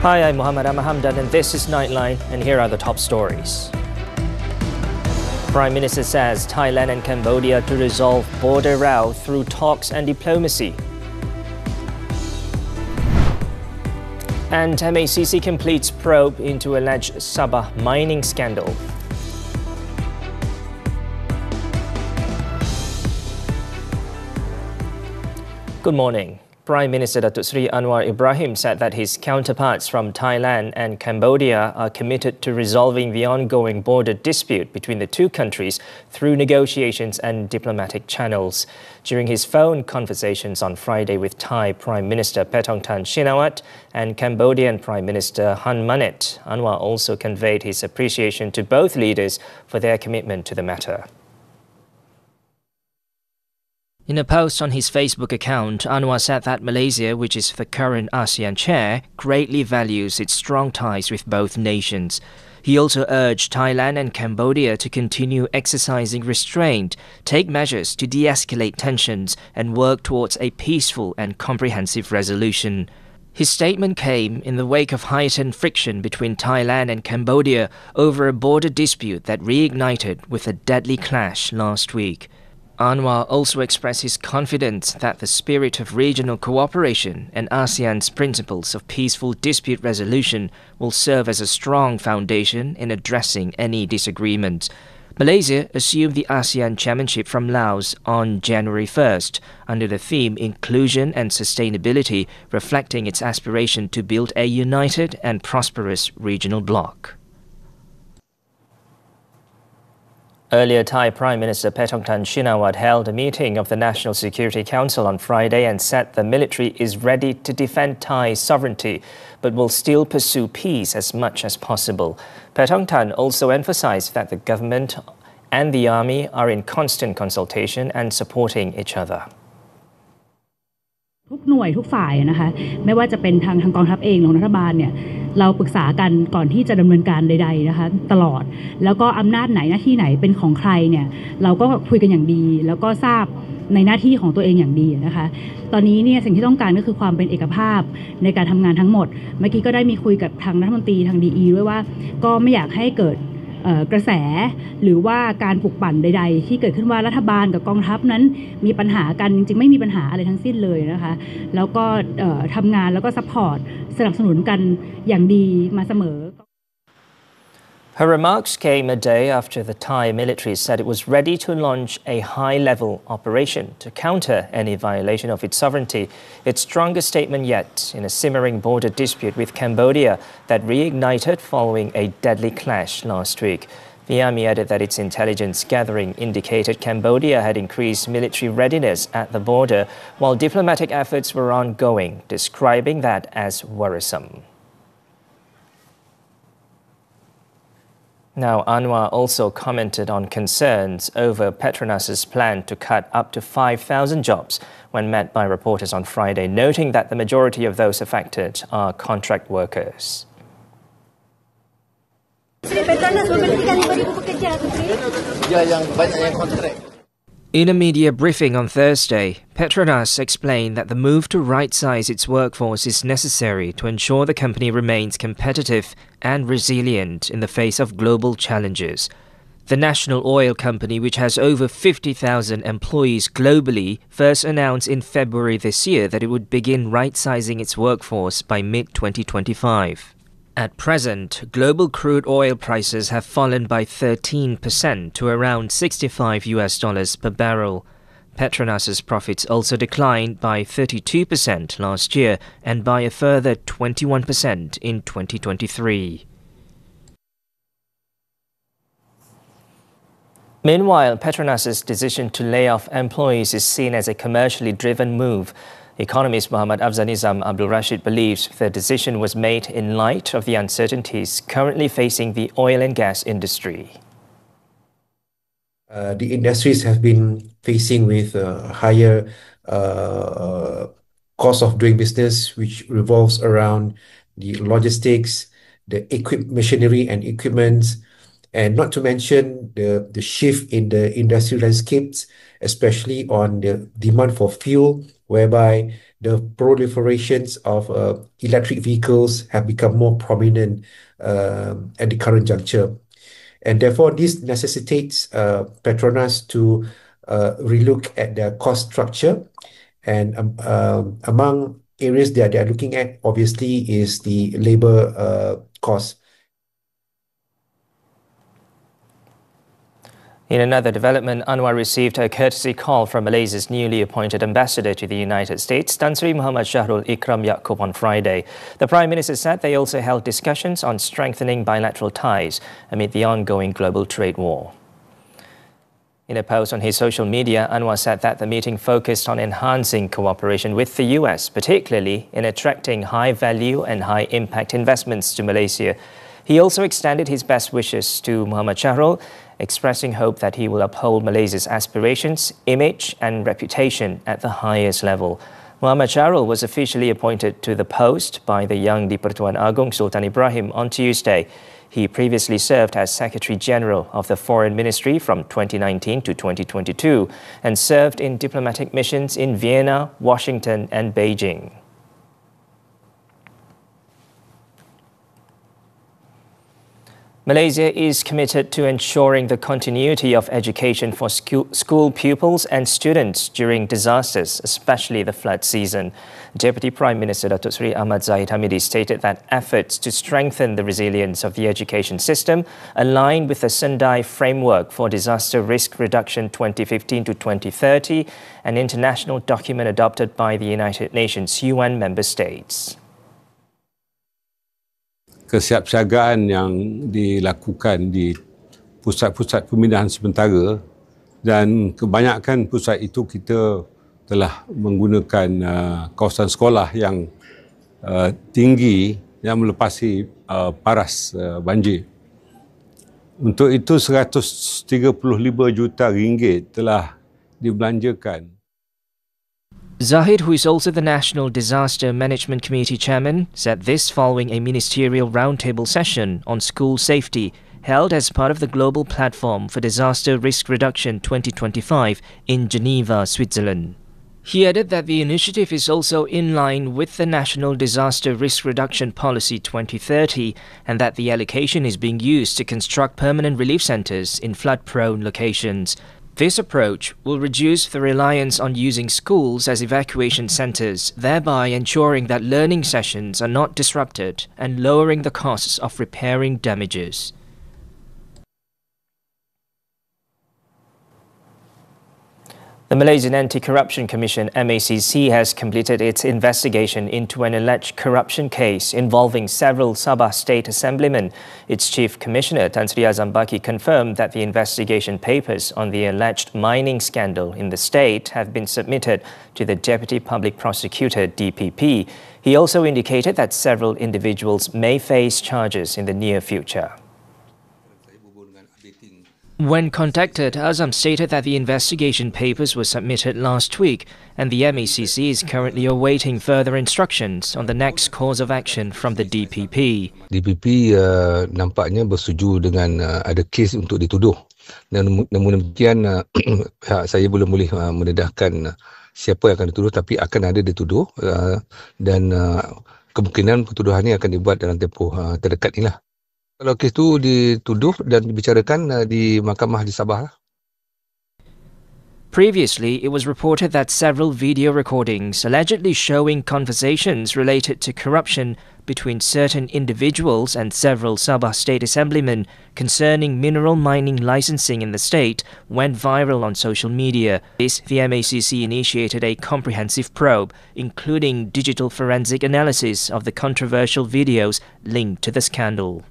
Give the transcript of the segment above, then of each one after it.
Hi, I'm Muhammed. I'm Hamdan, and this is Nightline, and here are the top stories. Prime Minister says Thailand and Cambodia to resolve border row through talks and diplomacy. And MACC completes probe into alleged Sabah mining scandal. Good morning. Prime Minister Datuk Seri Anwar Ibrahim said that his counterparts from Thailand and Cambodia are committed to resolving the ongoing border dispute between the two countries through negotiations and diplomatic channels. During his phone conversations on Friday with Thai Prime Minister Paetongtarn Shinawatra and Cambodian Prime Minister Hun Manet, Anwar also conveyed his appreciation to both leaders for their commitment to the matter. In a post on his Facebook account, Anwar said that Malaysia, which is the current ASEAN chair, greatly values its strong ties with both nations. He also urged Thailand and Cambodia to continue exercising restraint, take measures to de-escalate tensions and work towards a peaceful and comprehensive resolution. His statement came in the wake of heightened friction between Thailand and Cambodia over a border dispute that reignited with a deadly clash last week. Anwar also expressed his confidence that the spirit of regional cooperation and ASEAN's principles of peaceful dispute resolution will serve as a strong foundation in addressing any disagreements. Malaysia assumed the ASEAN chairmanship from Laos on January 1st under the theme Inclusion and Sustainability, reflecting its aspiration to build a united and prosperous regional bloc. Earlier, Thai Prime Minister Paetongtarn Shinawatra held a meeting of the National Security Council on Friday and said the military is ready to defend Thai sovereignty, but will still pursue peace as much as possible. Paetongtarn also emphasized that the government and the army are in constant consultation and supporting each other. ทุกหน่วยทุกฝ่ายนะคะไม่ว่าจะเป็นทางกองทัพเองของรัฐบาลเนี่ยเราปรึกษากันก่อนที่จะดำเนินการใดๆนะคะตลอดแล้วก็อำนาจไหนหน้าที่ไหนเป็นของใครเนี่ยเราก็คุยกันอย่างดีแล้วก็ทราบในหน้าที่ของตัวเองอย่างดีนะคะตอนนี้เนี่ยสิ่งที่ต้องการก็คือความเป็นเอกภาพในการทำงานทั้งหมดเมื่อกี้ก็ได้มีคุยกับทางรัฐมนตรีทางดีด้วยว่าก็ไม่อยากให้เกิดกระแสหรือว่าการปลุกปั่นใดๆที่เกิดขึ้นว่ารัฐบาลกับกองทัพนั้นมีปัญหากันจริงๆไม่มีปัญหาอะไรทั้งสิ้นเลยนะคะแล้วก็ทำงานแล้วก็ซัพพอร์ตสนับสนุนกันอย่างดีมาเสมอ Her remarks came a day after the Thai military said it was ready to launch a high-level operation to counter any violation of its sovereignty, its strongest statement yet in a simmering border dispute with Cambodia that reignited following a deadly clash last week. The army added that its intelligence gathering indicated Cambodia had increased military readiness at the border, while diplomatic efforts were ongoing, describing that as worrisome. Now, Anwar also commented on concerns over Petronas's plan to cut up to 5,000 jobs when met by reporters on Friday, noting that the majority of those affected are contract workers. In a media briefing on Thursday, Petronas explained that the move to right-size its workforce is necessary to ensure the company remains competitive and resilient in the face of global challenges. The national oil company, which has over 50,000 employees globally, first announced in February this year that it would begin right-sizing its workforce by mid-2025. At present, global crude oil prices have fallen by 13% to around $65 per barrel. Petronas's profits also declined by 32% last year and by a further 21% in 2023. Meanwhile, Petronas's decision to lay off employees is seen as a commercially driven move. Economist Muhammad Abdul Rashid believes the decision was made in light of the uncertainties currently facing the oil and gas industry. The industries have been facing with higher cost of doing business, which revolves around the logistics, the machinery and equipment, And not to mention the shift in the industry landscapes, especially on the demand for fuel, whereby the proliferations of electric vehicles have become more prominent at the current juncture. And therefore, this necessitates Petronas to relook at their cost structure. And among areas that they are looking at, obviously, is the labor cost. In another development, Anwar received a courtesy call from Malaysia's newly appointed ambassador to the United States, Tan Sri Muhammad Shahrul Ikram Yaakob, on Friday. The Prime Minister said they also held discussions on strengthening bilateral ties amid the ongoing global trade war. In a post on his social media, Anwar said that the meeting focused on enhancing cooperation with the US, particularly in attracting high-value and high-impact investments to Malaysia. He also extended his best wishes to Muhammad Shahrul, expressing hope that he will uphold Malaysia's aspirations, image and reputation at the highest level. Muhammad Shahrul was officially appointed to the post by the Yang di-Pertuan Agong Sultan Ibrahim on Tuesday. He previously served as Secretary General of the Foreign Ministry from 2019 to 2022 and served in diplomatic missions in Vienna, Washington and Beijing. Malaysia is committed to ensuring the continuity of education for school pupils and students during disasters, especially the flood season. Deputy Prime Minister Datuk Seri Ahmad Hamidi stated that efforts to strengthen the resilience of the education system align with the Sendai Framework for Disaster Risk Reduction 2015 to 2030, an international document adopted by the United Nations UN member states. Kesiapsiagaan yang dilakukan di pusat-pusat pemindahan sementara, dan kebanyakan pusat itu kita telah menggunakan kawasan sekolah yang tinggi yang melepasi paras banjir. Untuk itu 135 juta ringgit telah dibelanjakan. Zahid, who is also the National Disaster Management Committee Chairman, said this following a ministerial roundtable session on school safety held as part of the Global Platform for Disaster Risk Reduction 2025 in Geneva, Switzerland. He added that the initiative is also in line with the National Disaster Risk Reduction Policy 2030 and that the allocation is being used to construct permanent relief centres in flood-prone locations. This approach will reduce the reliance on using schools as evacuation centres, thereby ensuring that learning sessions are not disrupted and lowering the costs of repairing damages. The Malaysian Anti-Corruption Commission MACC has completed its investigation into an alleged corruption case involving several Sabah State Assemblymen. Its Chief Commissioner Tan Sri Azam Baki confirmed that the investigation papers on the alleged mining scandal in the state have been submitted to the Deputy Public Prosecutor DPP. He also indicated that several individuals may face charges in the near future. When contacted, Azam stated that the investigation papers were submitted last week and the MACC is currently awaiting further instructions on the next course of action from the DPP. DPP nampaknya bersetuju dengan ada kes untuk dituduh. Dan namun demikian saya belum boleh mendedahkan siapa yang akan dituduh, tapi akan ada dituduh dan kemungkinan pertuduhan ini akan dibuat dalam tempoh terdekat inilah. Kalau kes itu dituduh dan dibicarakan di mahkamah di Sabah. Previously, it was reported that several video recordings allegedly showing conversations related to corruption between certain individuals and several Sabah State Assemblymen concerning mineral mining licensing in the state went viral on social media. The MACC initiated a comprehensive probe, including digital forensic analysis of the controversial videos linked to the scandal.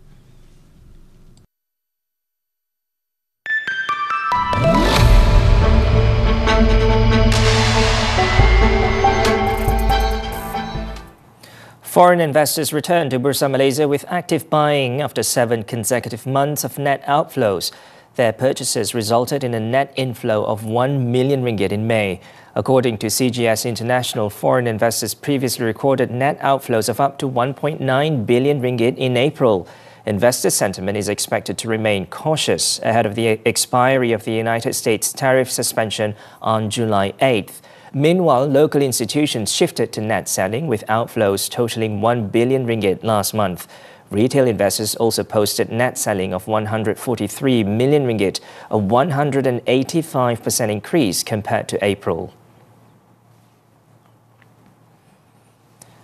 Foreign investors returned to Bursa Malaysia with active buying after 7 consecutive months of net outflows. Their purchases resulted in a net inflow of 1 million ringgit in May. According to CGS International, foreign investors previously recorded net outflows of up to 1.9 billion ringgit in April. Investor sentiment is expected to remain cautious ahead of the expiry of the United States tariff suspension on July 8th. Meanwhile, local institutions shifted to net selling with outflows totaling 1 billion ringgit last month. Retail investors also posted net selling of 143 million ringgit, a 185% increase compared to April.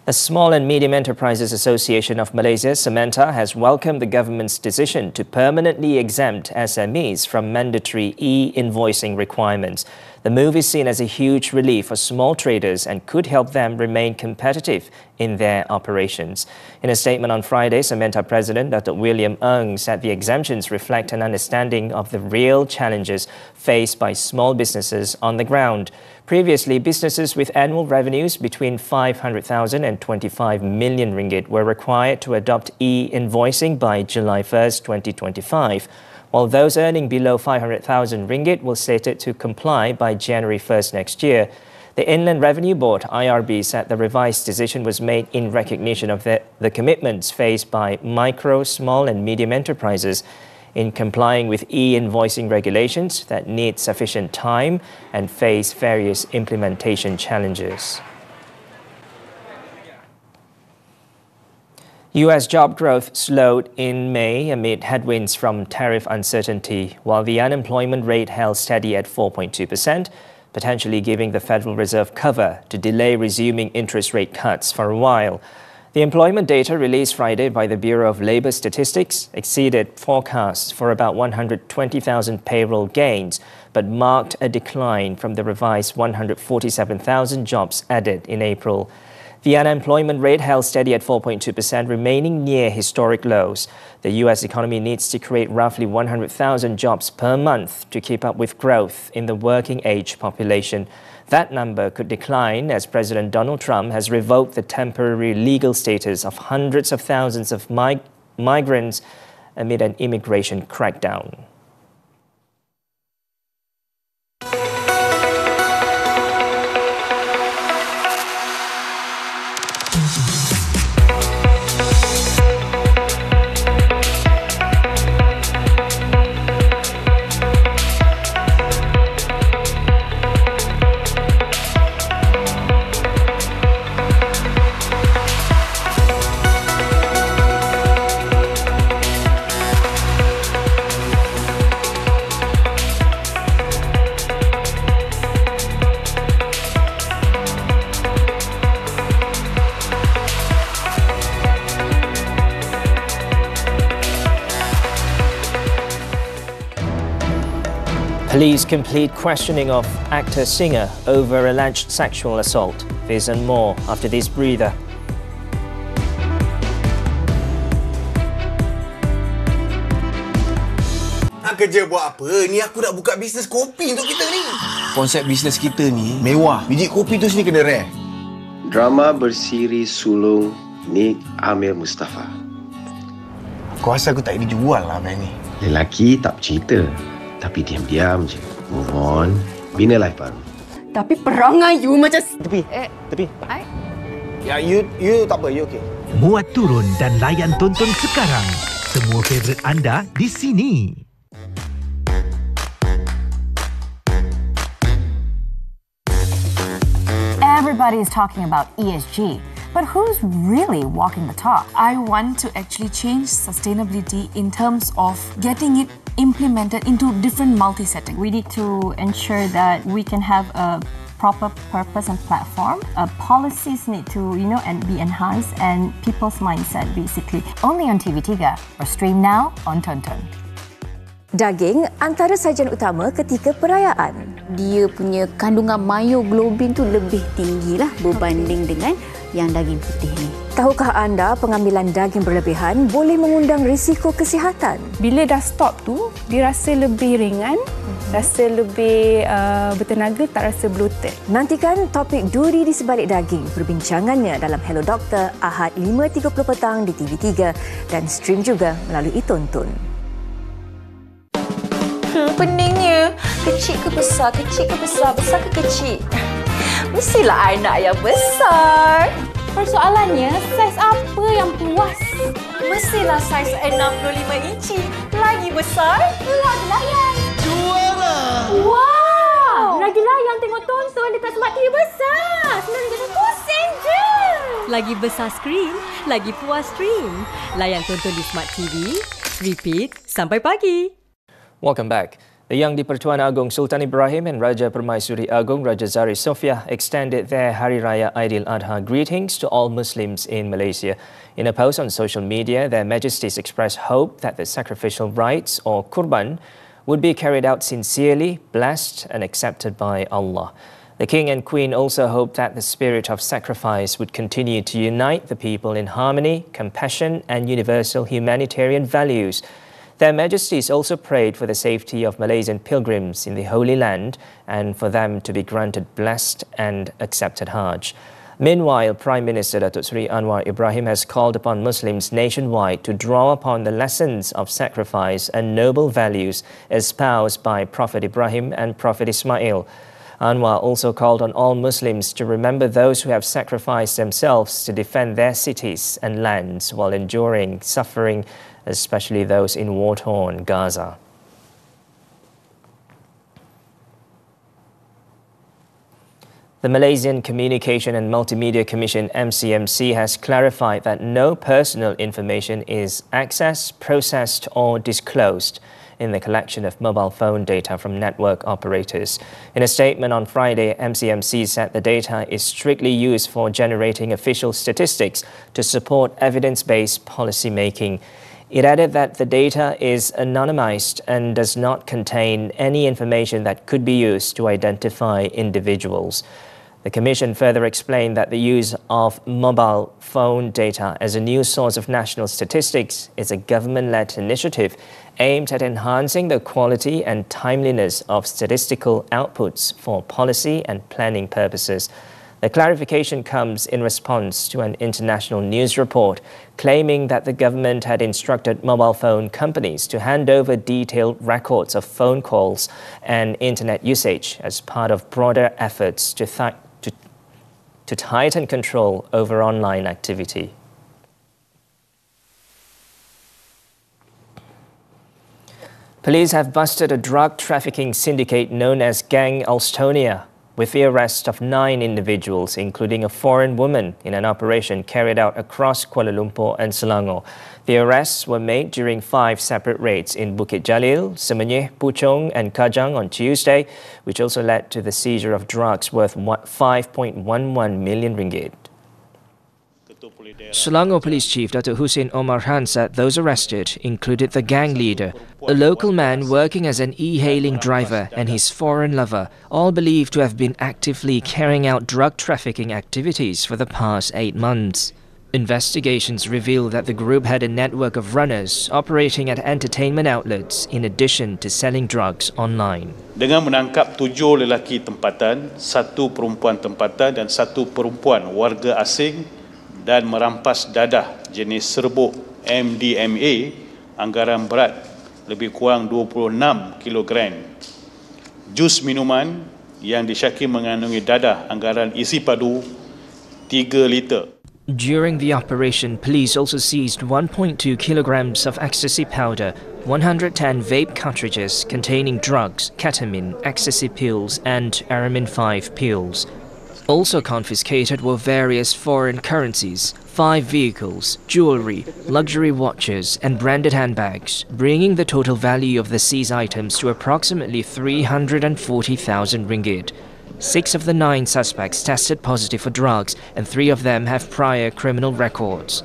The Small and Medium Enterprises Association of Malaysia, Samenta, has welcomed the government's decision to permanently exempt SMEs from mandatory e-invoicing requirements. The move is seen as a huge relief for small traders and could help them remain competitive in their operations. In a statement on Friday, Samenta President Dr. William Ng said the exemptions reflect an understanding of the real challenges faced by small businesses on the ground. Previously, businesses with annual revenues between 500,000 and 25 million ringgit were required to adopt e-invoicing by July 1st, 2025, while those earning below 500,000 ringgit will slated to comply by January 1st next year. The Inland Revenue Board, IRB, said the revised decision was made in recognition of the commitments faced by micro, small and medium enterprises in complying with e-invoicing regulations that need sufficient time and face various implementation challenges. U.S. job growth slowed in May amid headwinds from tariff uncertainty, while the unemployment rate held steady at 4.2%, potentially giving the Federal Reserve cover to delay resuming interest rate cuts for a while. The employment data released Friday by the Bureau of Labour Statistics exceeded forecasts for about 120,000 payroll gains, but marked a decline from the revised 147,000 jobs added in April. The unemployment rate held steady at 4.2%, remaining near historic lows. The U.S. economy needs to create roughly 100,000 jobs per month to keep up with growth in the working age population. That number could decline as President Donald Trump has revoked the temporary legal status of hundreds of thousands of migrants amid an immigration crackdown. Police complete questioning of actor-singer over alleged sexual assault. This and more after this breather. Kerja buat apa? Ni aku nak buka bisnes kopi untuk kita ni. Konsep bisnes kita ni mewah. Biji kopi tu sini kena rare. Drama bersiri sulung Nik Amir Mustafa. Aku rasa aku tak boleh jual lah abang ni. Lelaki tak bercerita, tapi diam-diam je. Move on. Bina life baru. Tapi perangai you macam... Tepi. Tepi. Ya, you tak apa. You okay. Muat turun dan layan tonton sekarang. Semua favourite anda di sini. Everybody is talking about ESG, but who's really walking the talk? I want to actually change sustainability in terms of getting it implemented into different multi-settings. We need to ensure that we can have a proper purpose and platform. Policies need to, and be enhanced, and people's mindset basically. Only on TV3 or stream now on Tonton. Daging antara sajian utama ketika perayaan. Dia punya kandungan myoglobin tu lebih tinggi lah berbanding dengan yang daging putih ni. Tahukah anda pengambilan daging berlebihan boleh mengundang risiko kesihatan? Bila dah stop tu, dia rasa lebih ringan, rasa lebih bertenaga, tak rasa bloated. Nantikan topik duri di sebalik daging perbincangannya dalam Hello Doktor Ahad 5.30 petang di TV3 dan stream juga melalui Tonton. Peningnya. Kecil ke besar? Kecil ke besar? Besar ke kecil? Mestilah anak yang besar. Persoalannya, saiz apa yang puas? Mestilah saiz 65 inci. Lagi besar, lagi layan. Juara! Wow! Lagi layan tengok tonton dekat Smart TV besar. RM99 je. Lagi besar skrin, lagi puas stream. Layan tonton di Smart TV. Repeat sampai pagi. Welcome back. The Yang di-Pertuan Agong Sultan Ibrahim and Raja Permaisuri Agong Raja Zari Sofia extended their Hari Raya Aidil-Adha greetings to all Muslims in Malaysia. In a post on social media, their Majesties expressed hope that the sacrificial rites or kurban would be carried out sincerely, blessed and accepted by Allah. The King and Queen also hoped that the spirit of sacrifice would continue to unite the people in harmony, compassion and universal humanitarian values. Their Majesties also prayed for the safety of Malaysian pilgrims in the Holy Land and for them to be granted blessed and accepted Hajj. Meanwhile, Prime Minister Datuk Seri Anwar Ibrahim has called upon Muslims nationwide to draw upon the lessons of sacrifice and noble values espoused by Prophet Ibrahim and Prophet Ismail. Anwar also called on all Muslims to remember those who have sacrificed themselves to defend their cities and lands while enduring suffering, especially those in war-torn Gaza. The Malaysian Communication and Multimedia Commission MCMC has clarified that no personal information is accessed, processed or disclosed in the collection of mobile phone data from network operators. In a statement on Friday, MCMC said the data is strictly used for generating official statistics to support evidence-based policy making. It added that the data is anonymized and does not contain any information that could be used to identify individuals. The Commission further explained that the use of mobile phone data as a new source of national statistics is a government-led initiative aimed at enhancing the quality and timeliness of statistical outputs for policy and planning purposes. The clarification comes in response to an international news report claiming that the government had instructed mobile phone companies to hand over detailed records of phone calls and internet usage as part of broader efforts to tighten control over online activity. Police have busted a drug trafficking syndicate known as Gang Alstonia, with the arrest of 9 individuals, including a foreign woman, in an operation carried out across Kuala Lumpur and Selangor. The arrests were made during 5 separate raids in Bukit Jalil, Semenyih, Puchong and Kajang on Tuesday, which also led to the seizure of drugs worth RM5.11 million. Selangor Police Chief Datuk Hussein Omar Khan said those arrested included the gang leader, a local man working as an e-hailing driver and his foreign lover, all believed to have been actively carrying out drug trafficking activities for the past 8 months. Investigations reveal that the group had a network of runners operating at entertainment outlets in addition to selling drugs online. Dengan menangkap 7 lelaki tempatan, 1 perempuan tempatan dan 1 perempuan warga asing dan merampas dadah jenis serbuk MDMA anggaran berat lebih kurang 26 kg. Jus minuman yang disyaki mengandungi dadah anggaran isi padu 3 liter. During the operation, police also seized 1.2 kilograms of ecstasy powder, 110 vape cartridges containing drugs, ketamine, ecstasy pills and Aramin 5 pills. Also confiscated were various foreign currencies, 5 vehicles, jewelry, luxury watches and branded handbags, bringing the total value of the seized items to approximately 340,000 ringgit. 6 of the 9 suspects tested positive for drugs and 3 of them have prior criminal records.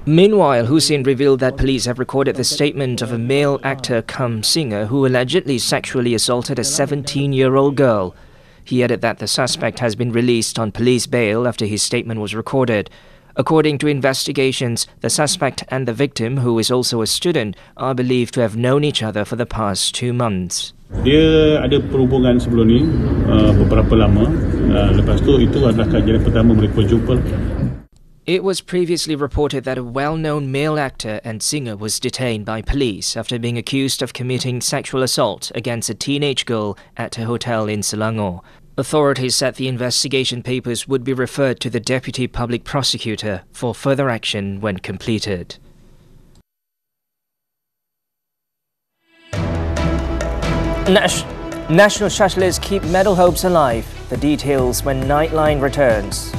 Meanwhile, Hussein revealed that police have recorded the statement of a male actor cum singer who allegedly sexually assaulted a 17-year-old girl. He added that the suspect has been released on police bail after his statement was recorded. According to investigations, the suspect and the victim, who is also a student, are believed to have known each other for the past 2 months. Dia ada perhubungan sebelum ni beberapa lama. Lepas tu itu adalah kejadian pertama mereka jumpa. It was previously reported that a well-known male actor and singer was detained by police after being accused of committing sexual assault against a teenage girl at a hotel in Selangor. Authorities said the investigation papers would be referred to the Deputy Public Prosecutor for further action when completed. National shuttlers keep medal hopes alive. The details when Nightline returns.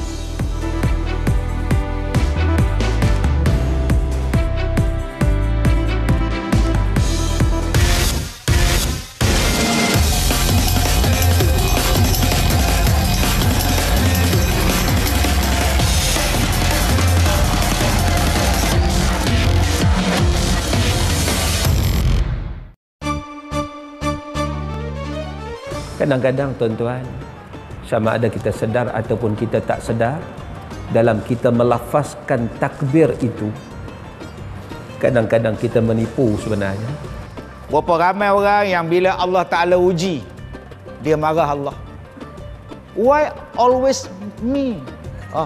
Kadang-kadang tuan-tuan, sama ada kita sedar ataupun kita tak sedar, dalam kita melafazkan takbir itu, kadang-kadang kita menipu sebenarnya. Berapa ramai orang yang bila Allah Ta'ala uji, dia marah Allah. Why always me?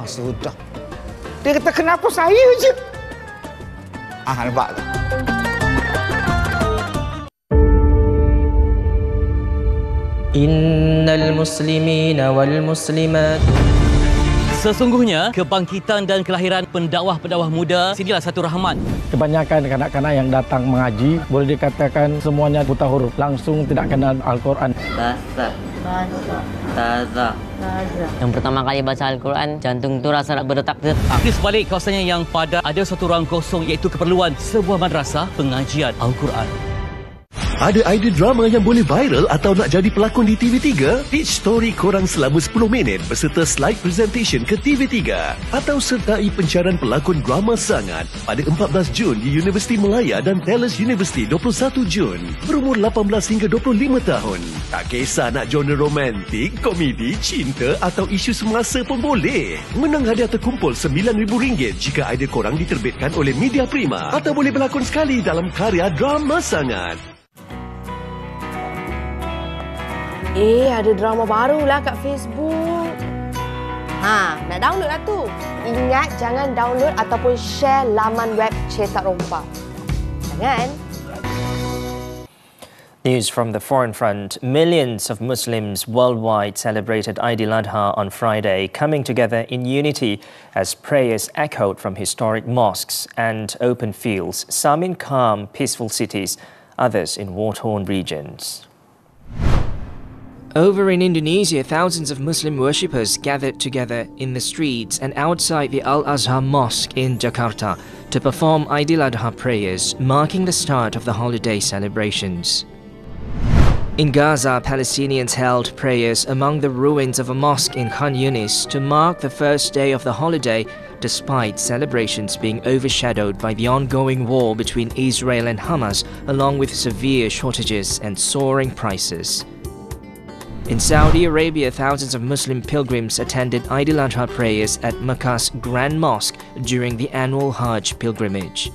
Sudah. Dia kata, kenapa saya je? Nampak tak? Innal muslimina wal muslimat. Sesungguhnya kebangkitan dan kelahiran pendakwah-pendakwah muda sinilah satu rahmat. Kebanyakan kanak-kanak yang datang mengaji boleh dikatakan semuanya buta huruf, langsung tidak kenal Al-Quran. Taza. Yang pertama kali baca Al-Quran, jantung tu rasa nak berdetak-detak. Di sebalik kawasannya yang padat ada satu ruang kosong iaitu keperluan sebuah madrasah pengajian Al-Quran. Ada idea drama yang boleh viral atau nak jadi pelakon di TV3? Pitch story korang selama 10 minit berserta slide presentation ke TV3. Atau sertai pencarian pelakon drama sangat pada 14 Jun di Universiti Melaya dan Talis University 21 Jun. Berumur 18 hingga 25 tahun. Tak kisah nak genre romantik, komedi, cinta atau isu semasa pun boleh. Menang hadiah terkumpul RM9,000 jika idea korang diterbitkan oleh Media Prima. Atau boleh berlakon sekali dalam karya drama sangat. Ada drama baru lah kat Facebook. Nak download lah tu. Ingat jangan download ataupun share laman web Cetak Rompak. Jangan. News from the foreign front. Millions of Muslims worldwide celebrated Aidil-Adha on Friday, coming together in unity as prayers echoed from historic mosques and open fields, some in calm, peaceful cities, others in war-torn regions. Over in Indonesia, thousands of Muslim worshippers gathered together in the streets and outside the Al-Azhar Mosque in Jakarta to perform Aidil-Adha prayers, marking the start of the holiday celebrations. In Gaza, Palestinians held prayers among the ruins of a mosque in Khan Yunis to mark the first day of the holiday, despite celebrations being overshadowed by the ongoing war between Israel and Hamas, along with severe shortages and soaring prices. In Saudi Arabia, thousands of Muslim pilgrims attended Aidil-Adha prayers at Meccah's Grand Mosque during the annual Hajj pilgrimage.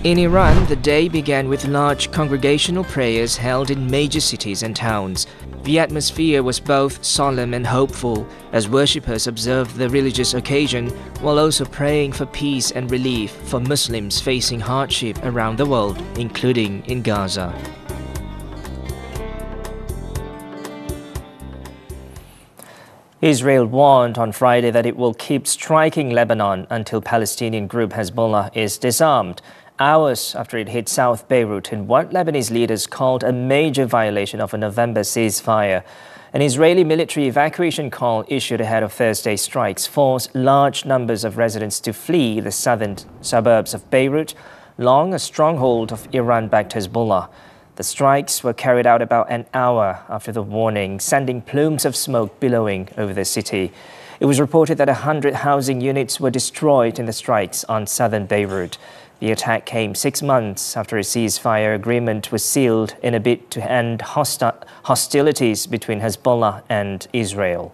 In Iran, the day began with large congregational prayers held in major cities and towns. The atmosphere was both solemn and hopeful as worshippers observed the religious occasion while also praying for peace and relief for Muslims facing hardship around the world, including in Gaza. Israel warned on Friday that it will keep striking Lebanon until Palestinian group Hezbollah is disarmed, hours after it hit South Beirut in what Lebanese leaders called a major violation of a November ceasefire. An Israeli military evacuation call issued ahead of Thursday's strikes forced large numbers of residents to flee the southern suburbs of Beirut, long a stronghold of Iran-backed Hezbollah. The strikes were carried out about an hour after the warning, sending plumes of smoke billowing over the city. It was reported that 100 housing units were destroyed in the strikes on southern Beirut. The attack came 6 months after a ceasefire agreement was sealed in a bid to end hostilities between Hezbollah and Israel.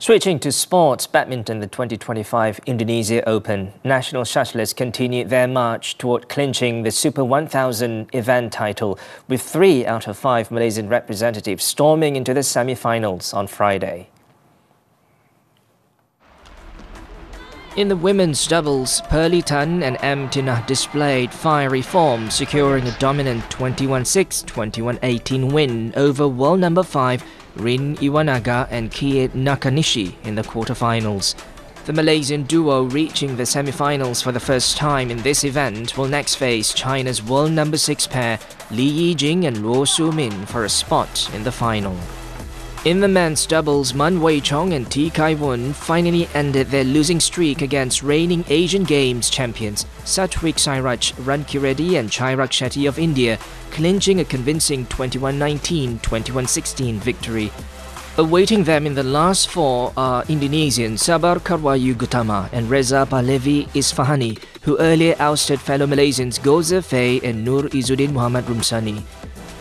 Switching to sports, badminton, the 2025 Indonesia Open. National shuttlers continued their march toward clinching the Super 1000 event title, with 3 out of 5 Malaysian representatives storming into the semi-finals on Friday. In the women's doubles, Pearly Tan and M. Tinah displayed fiery form, securing a dominant 21-6, 21-18 win over world number 5 Rin Iwanaga and Kie Nakanishi in the quarterfinals. The Malaysian duo reaching the semi-finals for the first time in this event will next face China's world number 6 pair Li Yijing and Luo Su-min for a spot in the final. In the men's doubles, Man Wei Chong and T Kai Won finally ended their losing streak against reigning Asian Games champions Satwik Sairaj Rankireddy and Chirag Shetty of India, clinching a convincing 21-19, 21-16 victory. Awaiting them in the last 4 are Indonesian Sabar Karwayu Gutama and Reza Pahlavi Isfahani, who earlier ousted fellow Malaysians Goza Fei and Nur Izzuddin Muhammad Rumsani.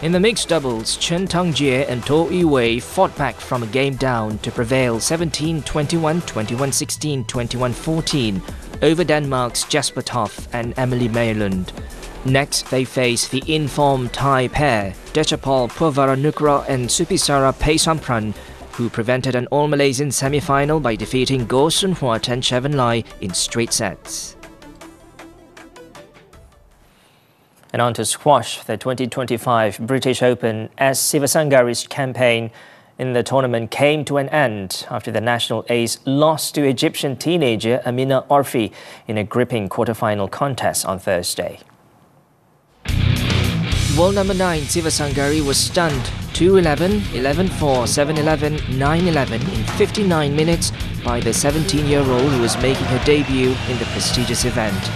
In the mixed doubles, Chen Tangjie and To Yiwei fought back from a game down to prevail 17-21, 21-16, 21-14 over Denmark's Jesper Toft and Emily Mayerlund. Next, they face the informed Thai pair, Dechapol Purvaranukroh and Supisara Peisampran, who prevented an All-Malaysian semi-final by defeating Goh Sun Huat and Chevan Lai in straight sets. And on to squash, the 2025 British Open, as Sivasangari's campaign in the tournament came to an end after the national ace lost to Egyptian teenager Amina Orfi in a gripping quarter-final contest on Thursday. World number 9 Sivasangari was stunned 2-11, 11-4, 7-11, 9-11 in 59 minutes by the 17-year-old who was making her debut in the prestigious event.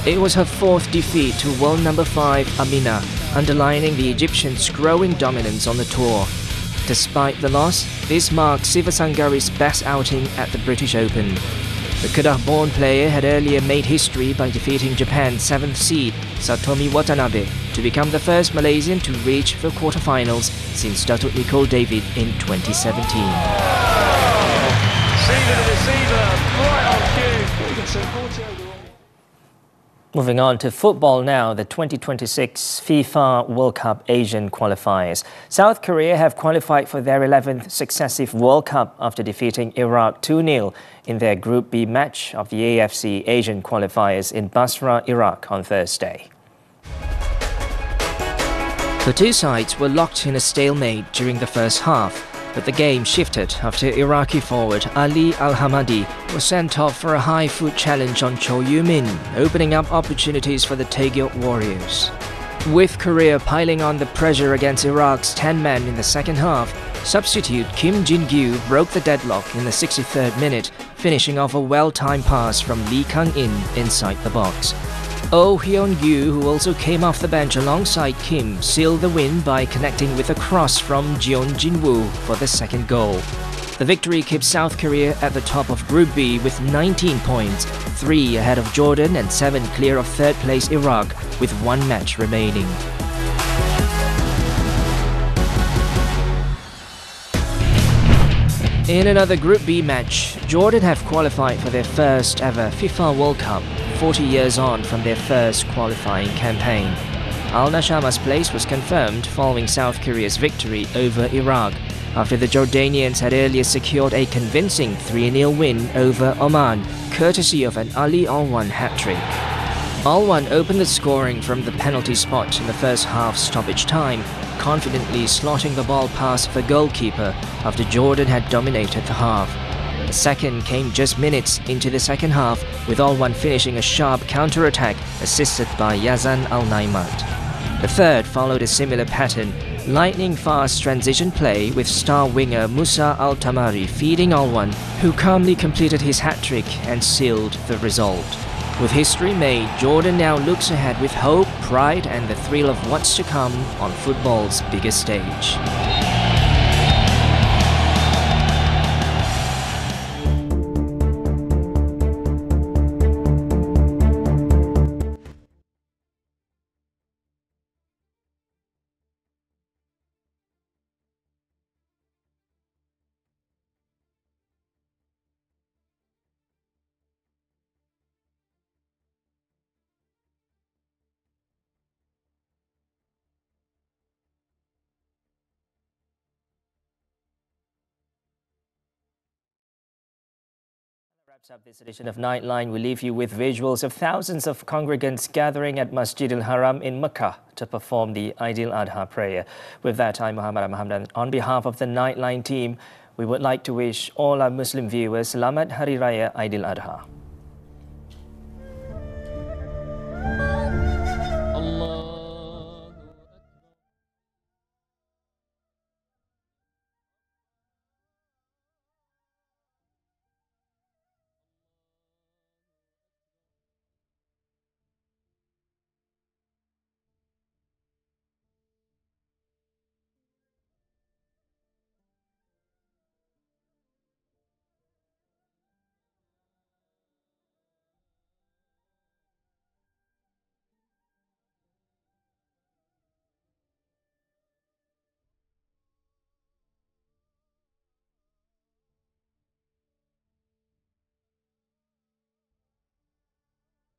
It was her 4th defeat to world number 5 Amina, underlining the Egyptians' growing dominance on the tour. Despite the loss, this marked Sivasangari's best outing at the British Open. The Kedah-born player had earlier made history by defeating Japan's 7th seed Satomi Watanabe to become the first Malaysian to reach the quarterfinals since Datuk Nicole David in 2017. Moving on to football now, the 2026 FIFA World Cup Asian qualifiers. South Korea have qualified for their 11th successive World Cup after defeating Iraq 2-0 in their Group B match of the AFC Asian qualifiers in Basra, Iraq on Thursday. The two sides were locked in a stalemate during the first half, but the game shifted after Iraqi forward Ali Al-Hamadi was sent off for a high-foot challenge on Cho Yu-min, opening up opportunities for the Taegyeok Warriors. With Korea piling on the pressure against Iraq's 10 men in the second half, substitute Kim Jin-gyu broke the deadlock in the 63rd minute, finishing off a well-timed pass from Lee Kang-in inside the box. Oh Hyun-gyu, who also came off the bench alongside Kim, sealed the win by connecting with a cross from Jeon Jin-woo for the second goal. The victory keeps South Korea at the top of Group B with 19 points, 3 ahead of Jordan and 7 clear of third place Iraq, with 1 match remaining. In another Group B match, Jordan have qualified for their first ever FIFA World Cup, 40 years on from their first qualifying campaign. Al Nashama's place was confirmed following South Korea's victory over Iraq, after the Jordanians had earlier secured a convincing 3-0 win over Oman, courtesy of an Ali Alwan hat-trick. Alwan opened the scoring from the penalty spot in the first half stoppage time, confidently slotting the ball past the goalkeeper after Jordan had dominated the half. The second came just minutes into the second half, with Alwan finishing a sharp counter-attack assisted by Yazan Al-Naimat. The third followed a similar pattern, lightning-fast transition play with star winger Musa Al-Tamari feeding Alwan, who calmly completed his hat-trick and sealed the result. With history made, Jordan now looks ahead with hope, pride and the thrill of what's to come on football's biggest stage. Wraps up this edition of Nightline. We leave you with visuals of thousands of congregants gathering at Masjidil Haram in Mecca to perform the Aidil Adha prayer. With that, I'm Muhammed and Hamdan. On behalf of the Nightline team, we would like to wish all our Muslim viewers Selamat Hari Raya Aidil Adha.